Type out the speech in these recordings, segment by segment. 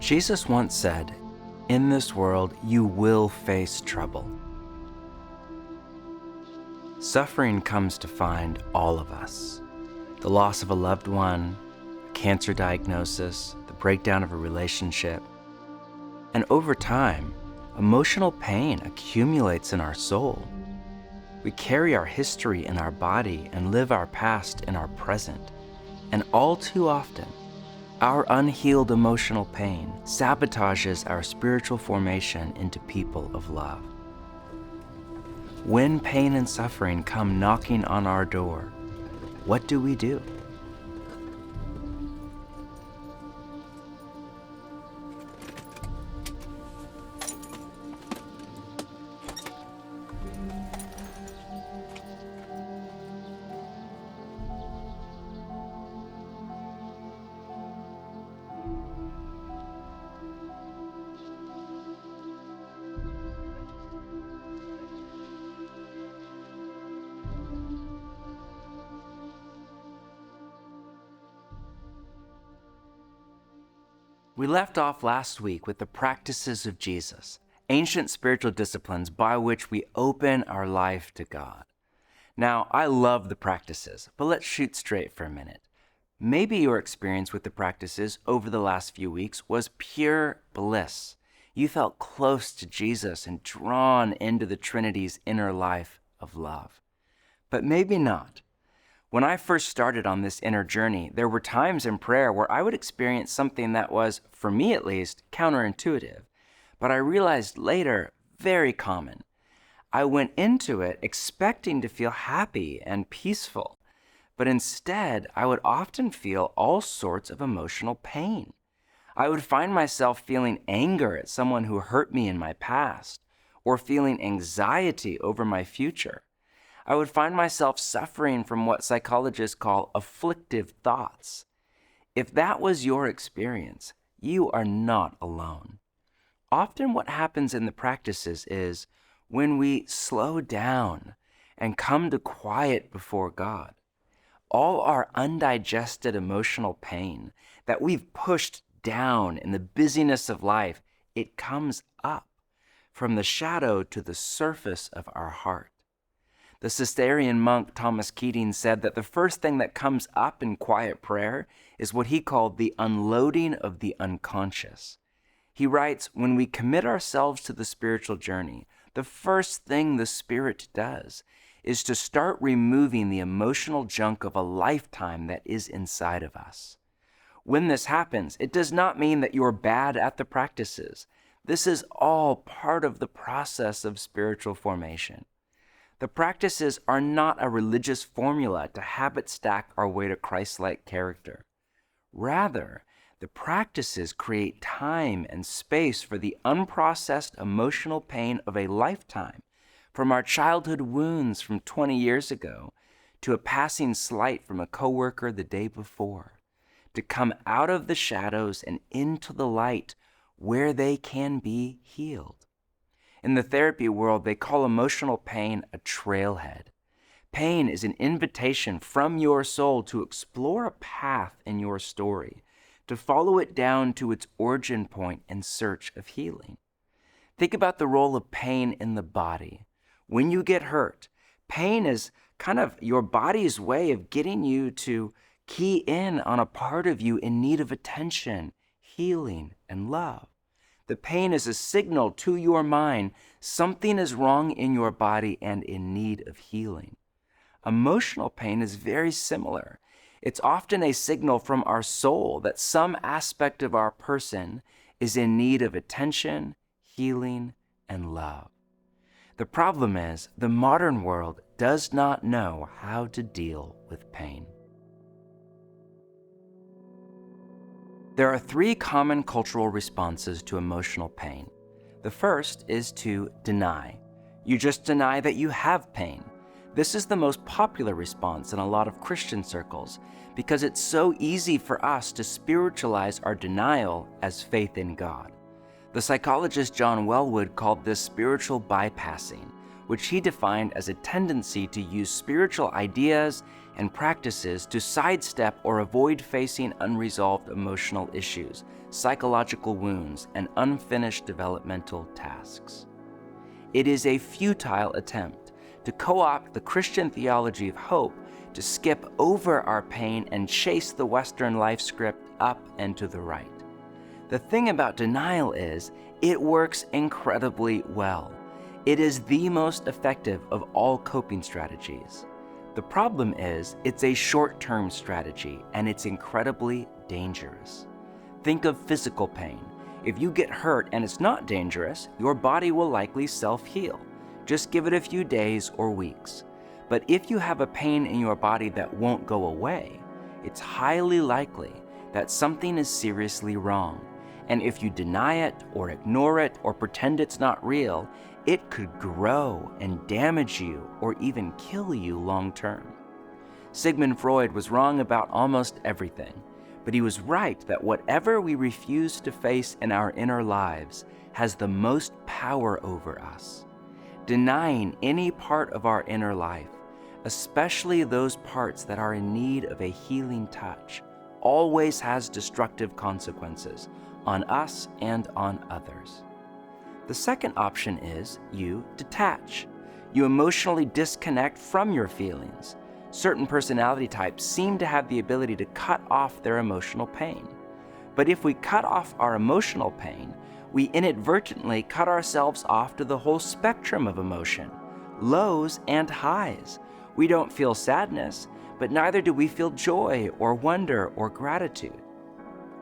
Jesus once said, "In this world you will face trouble." Suffering comes to find all of us. The loss of a loved one, a cancer diagnosis, the breakdown of a relationship. And over time, emotional pain accumulates in our soul. We carry our history in our body and live our past in our present. And all too often, our unhealed emotional pain sabotages our spiritual formation into people of love. When pain and suffering come knocking on our door, what do we do? We left off last week with the practices of Jesus, ancient spiritual disciplines by which we open our life to God. Now, I love the practices, but let's shoot straight for a minute. Maybe your experience with the practices over the last few weeks was pure bliss. You felt close to Jesus and drawn into the Trinity's inner life of love. But maybe not. When I first started on this inner journey, there were times in prayer where I would experience something that was, for me at least, counterintuitive, but I realized later, very common. I went into it expecting to feel happy and peaceful, but instead I would often feel all sorts of emotional pain. I would find myself feeling anger at someone who hurt me in my past, or feeling anxiety over my future. I would find myself suffering from what psychologists call afflictive thoughts. If that was your experience, you are not alone. Often what happens in the practices is when we slow down and come to quiet before God, all our undigested emotional pain that we've pushed down in the busyness of life, it comes up from the shadow to the surface of our heart. The Cistercian monk Thomas Keating said that the first thing that comes up in quiet prayer is what he called the unloading of the unconscious. He writes, when we commit ourselves to the spiritual journey, the first thing the Spirit does is to start removing the emotional junk of a lifetime that is inside of us. When this happens, it does not mean that you're bad at the practices. This is all part of the process of spiritual formation. The practices are not a religious formula to habit stack our way to Christ-like character. Rather, the practices create time and space for the unprocessed emotional pain of a lifetime, from our childhood wounds from 20 years ago to a passing slight from a coworker the day before, to come out of the shadows and into the light where they can be healed. In the therapy world, they call emotional pain a trailhead. Pain is an invitation from your soul to explore a path in your story, to follow it down to its origin point in search of healing. Think about the role of pain in the body. When you get hurt, pain is kind of your body's way of getting you to key in on a part of you in need of attention, healing, and love. The pain is a signal to your mind something is wrong in your body and in need of healing. Emotional pain is very similar. It's often a signal from our soul that some aspect of our person is in need of attention, healing, and love. The problem is, the modern world does not know how to deal with pain. There are three common cultural responses to emotional pain. The first is to deny. You just deny that you have pain. This is the most popular response in a lot of Christian circles because it's so easy for us to spiritualize our denial as faith in God. The psychologist John Welwood called this spiritual bypassing, which he defined as a tendency to use spiritual ideas and practices to sidestep or avoid facing unresolved emotional issues, psychological wounds, and unfinished developmental tasks. It is a futile attempt to co-opt the Christian theology of hope to skip over our pain and chase the Western life script up and to the right. The thing about denial is, it works incredibly well. It is the most effective of all coping strategies. The problem is, it's a short-term strategy and it's incredibly dangerous. Think of physical pain. If you get hurt and it's not dangerous, your body will likely self-heal. Just give it a few days or weeks. But if you have a pain in your body that won't go away, it's highly likely that something is seriously wrong. And if you deny it or ignore it or pretend it's not real, it could grow and damage you or even kill you long term. Sigmund Freud was wrong about almost everything, but he was right that whatever we refuse to face in our inner lives has the most power over us. Denying any part of our inner life, especially those parts that are in need of a healing touch, always has destructive consequences on us and on others. The second option is you detach. You emotionally disconnect from your feelings. Certain personality types seem to have the ability to cut off their emotional pain. But if we cut off our emotional pain, we inadvertently cut ourselves off to the whole spectrum of emotion, lows and highs. We don't feel sadness, but neither do we feel joy or wonder or gratitude.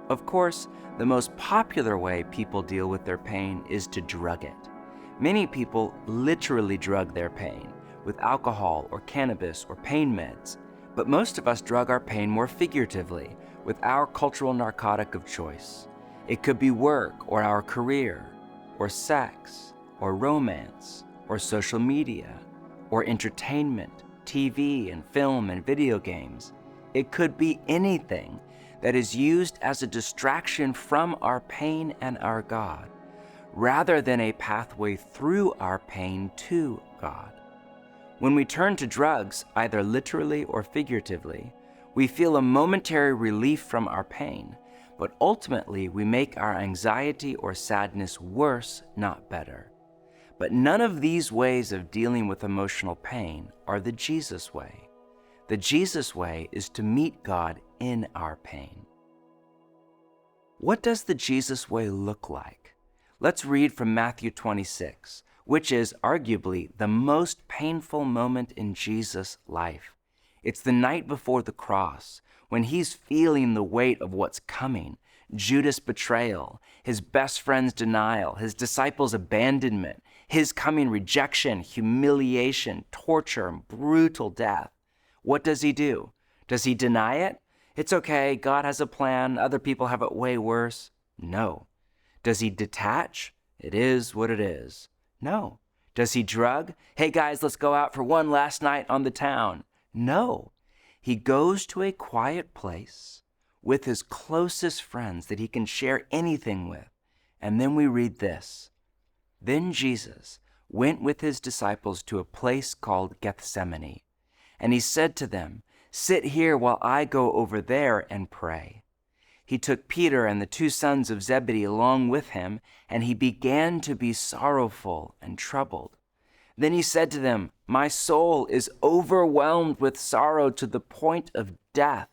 Of course, the most popular way people deal with their pain is to drug it. Many people literally drug their pain with alcohol or cannabis or pain meds, but most of us drug our pain more figuratively with our cultural narcotic of choice. It could be work or our career, or sex, or romance, or social media, or entertainment, TV and film and video games. It could be anything that is used as a distraction from our pain and our God, rather than a pathway through our pain to God. When we turn to drugs, either literally or figuratively, we feel a momentary relief from our pain, but ultimately we make our anxiety or sadness worse, not better. But none of these ways of dealing with emotional pain are the Jesus way. The Jesus way is to meet God in our pain. What does the Jesus way look like? Let's read from Matthew 26, which is arguably the most painful moment in Jesus' life. It's the night before the cross, when he's feeling the weight of what's coming: Judas' betrayal, his best friend's denial, his disciples' abandonment, his coming rejection, humiliation, torture, and brutal death. What does he do? Does he deny it? It's okay, God has a plan, other people have it way worse. No. Does he detach? It is what it is. No. Does he drug? Hey guys, let's go out for one last night on the town. No. He goes to a quiet place with his closest friends that he can share anything with. And then we read this. Then Jesus went with his disciples to a place called Gethsemane, and he said to them, "Sit here while I go over there and pray." He took Peter and the two sons of Zebedee along with him, and he began to be sorrowful and troubled. Then he said to them, "My soul is overwhelmed with sorrow to the point of death.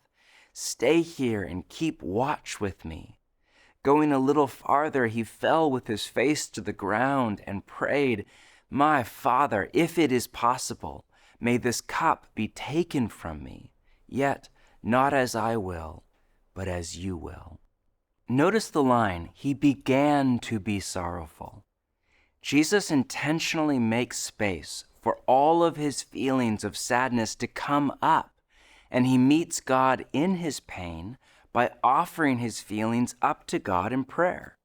Stay here and keep watch with me." Going a little farther, he fell with his face to the ground and prayed, "My Father, if it is possible, may this cup be taken from me, yet not as I will, but as you will." Notice the line, he began to be sorrowful. Jesus intentionally makes space for all of his feelings of sadness to come up, and he meets God in his pain by offering his feelings up to God in prayer.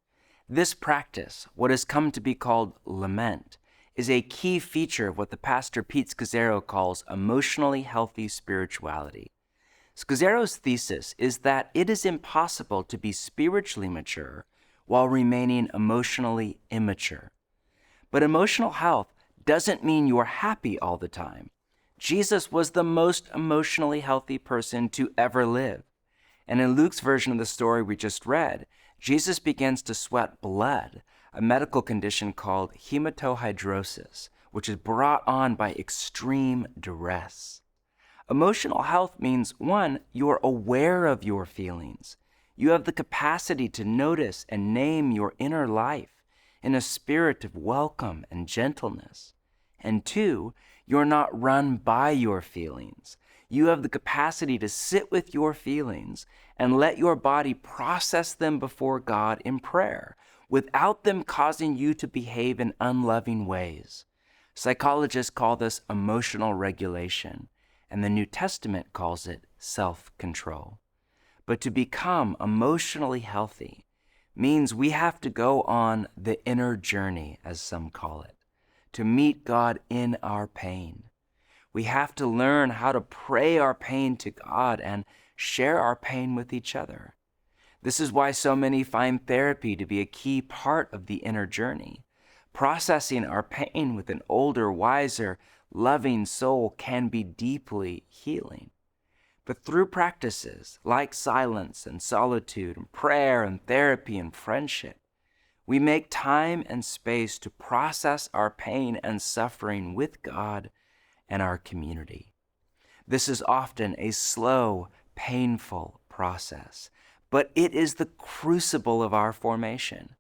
This practice, what has come to be called lament, is a key feature of what the pastor Pete Scazzero calls emotionally healthy spirituality. Scazzero's thesis is that it is impossible to be spiritually mature while remaining emotionally immature. But emotional health doesn't mean you're happy all the time. Jesus was the most emotionally healthy person to ever live. And in Luke's version of the story we just read, Jesus begins to sweat blood, a medical condition called hematohydrosis, which is brought on by extreme duress. Emotional health means, one, you're aware of your feelings. You have the capacity to notice and name your inner life in a spirit of welcome and gentleness. And two, you're not run by your feelings. You have the capacity to sit with your feelings and let your body process them before God in prayer without them causing you to behave in unloving ways. Psychologists call this emotional regulation, and the New Testament calls it self-control. But to become emotionally healthy means we have to go on the inner journey, as some call it, to meet God in our pain. We have to learn how to pray our pain to God and share our pain with each other. This is why so many find therapy to be a key part of the inner journey. Processing our pain with an older, wiser, loving soul can be deeply healing. But through practices like silence and solitude and prayer and therapy and friendship, we make time and space to process our pain and suffering with God and our community. This is often a slow, painful process, but it is the crucible of our formation.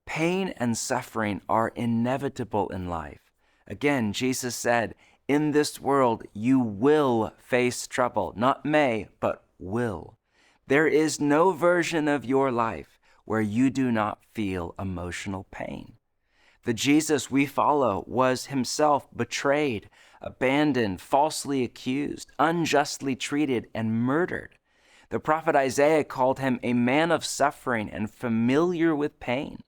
Pain and suffering are inevitable in life. Again, Jesus said, in this world you will face trouble, not may, but will. There is no version of your life where you do not feel emotional pain. The Jesus we follow was himself betrayed, abandoned, falsely accused, unjustly treated, and murdered. The prophet Isaiah called him a man of suffering and familiar with pain.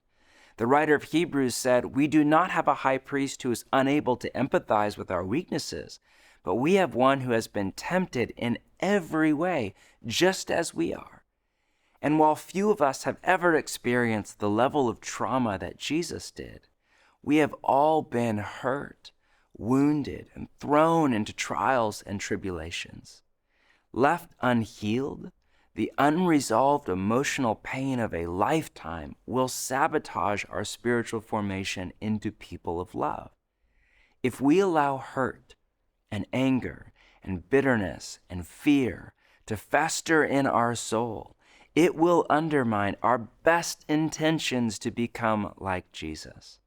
The writer of Hebrews said, we do not have a high priest who is unable to empathize with our weaknesses, but we have one who has been tempted in every way, just as we are. And while few of us have ever experienced the level of trauma that Jesus did, we have all been hurt, wounded, and thrown into trials and tribulations. Left unhealed, the unresolved emotional pain of a lifetime will sabotage our spiritual formation into people of love. If we allow hurt and anger and bitterness and fear to fester in our soul, it will undermine our best intentions to become like Jesus.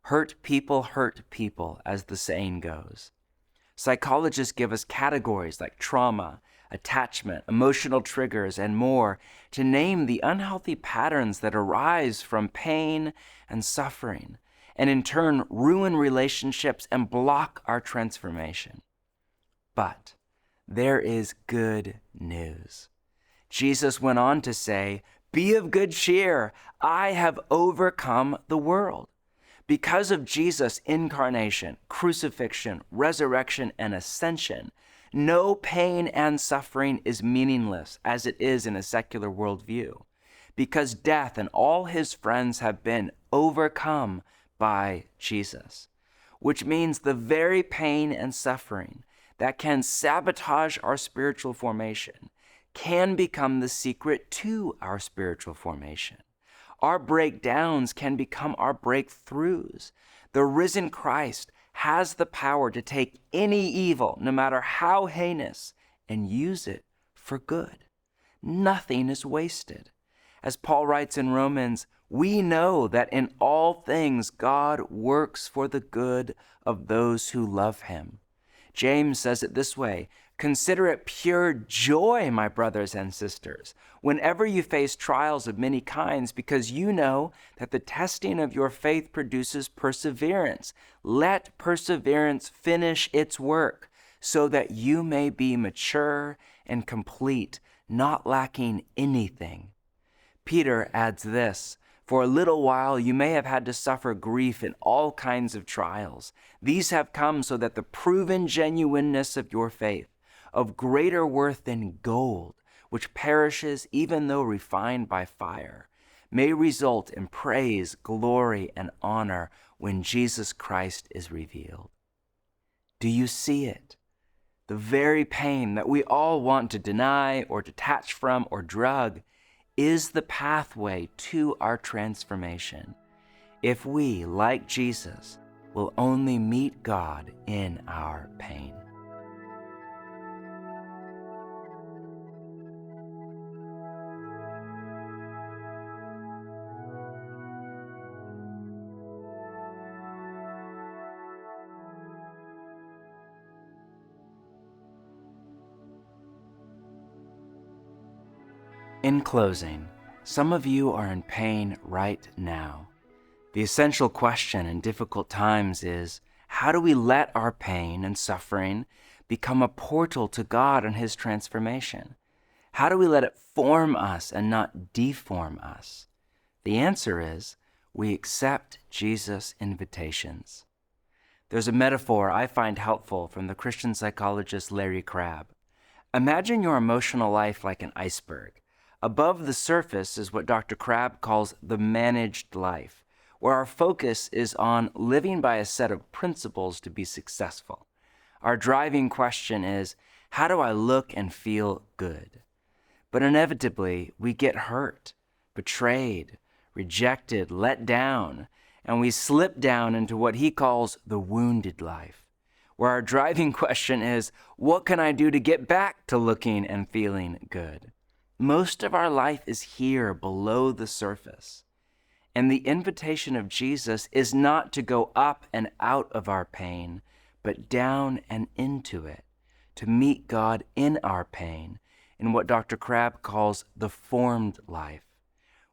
Hurt people, as the saying goes. Psychologists give us categories like trauma, attachment, emotional triggers, and more to name the unhealthy patterns that arise from pain and suffering, and in turn ruin relationships and block our transformation. But there is good news. Jesus went on to say, "Be of good cheer, I have overcome the world." Because of Jesus' incarnation, crucifixion, resurrection, and ascension, no pain and suffering is meaningless as it is in a secular worldview, because death and all his friends have been overcome by Jesus, which means the very pain and suffering that can sabotage our spiritual formation can become the secret to our spiritual formation. Our breakdowns can become our breakthroughs. The risen Christ has the power to take any evil, no matter how heinous, and use it for good. Nothing is wasted. As Paul writes in Romans, we know that in all things God works for the good of those who love him. James says it this way, "Consider it pure joy, my brothers and sisters, whenever you face trials of many kinds, because you know that the testing of your faith produces perseverance. Let perseverance finish its work, so that you may be mature and complete, not lacking anything." Peter adds this, "For a little while you may have had to suffer grief in all kinds of trials. These have come so that the proven genuineness of your faith, of greater worth than gold, which perishes even though refined by fire, may result in praise, glory, and honor when Jesus Christ is revealed." Do you see it? The very pain that we all want to deny or detach from or drug is the pathway to our transformation. If we, like Jesus, will only meet God in our pain. In closing, some of you are in pain right now. The essential question in difficult times is, how do we let our pain and suffering become a portal to God and His transformation? How do we let it form us and not deform us? The answer is, we accept Jesus' invitations. There's a metaphor I find helpful from the Christian psychologist Larry Crabb. Imagine your emotional life like an iceberg. Above the surface is what Dr. Crabb calls the managed life, where our focus is on living by a set of principles to be successful. Our driving question is, how do I look and feel good? But inevitably, we get hurt, betrayed, rejected, let down, and we slip down into what he calls the wounded life, where our driving question is, what can I do to get back to looking and feeling good? Most of our life is here below the surface. And the invitation of Jesus is not to go up and out of our pain, but down and into it, to meet God in our pain, in what Dr. Crabb calls the formed life,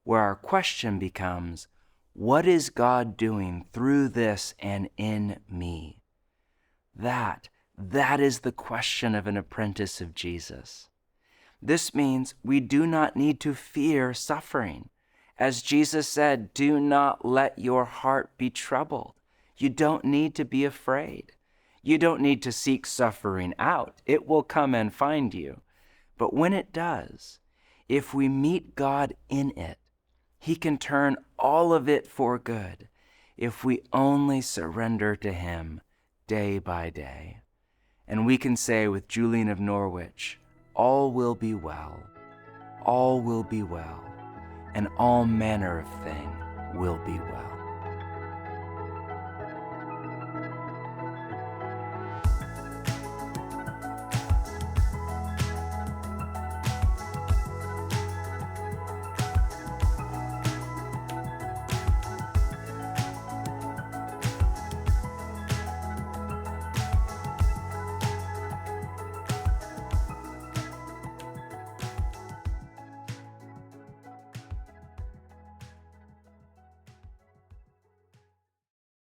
where our question becomes, what is God doing through this and in me? That is the question of an apprentice of Jesus. This means we do not need to fear suffering. As Jesus said, do not let your heart be troubled. You don't need to be afraid. You don't need to seek suffering out. It will come and find you. But when it does, if we meet God in it, He can turn all of it for good if we only surrender to Him day by day. And we can say with Julian of Norwich, all will be well, all will be well, and all manner of thing will be well.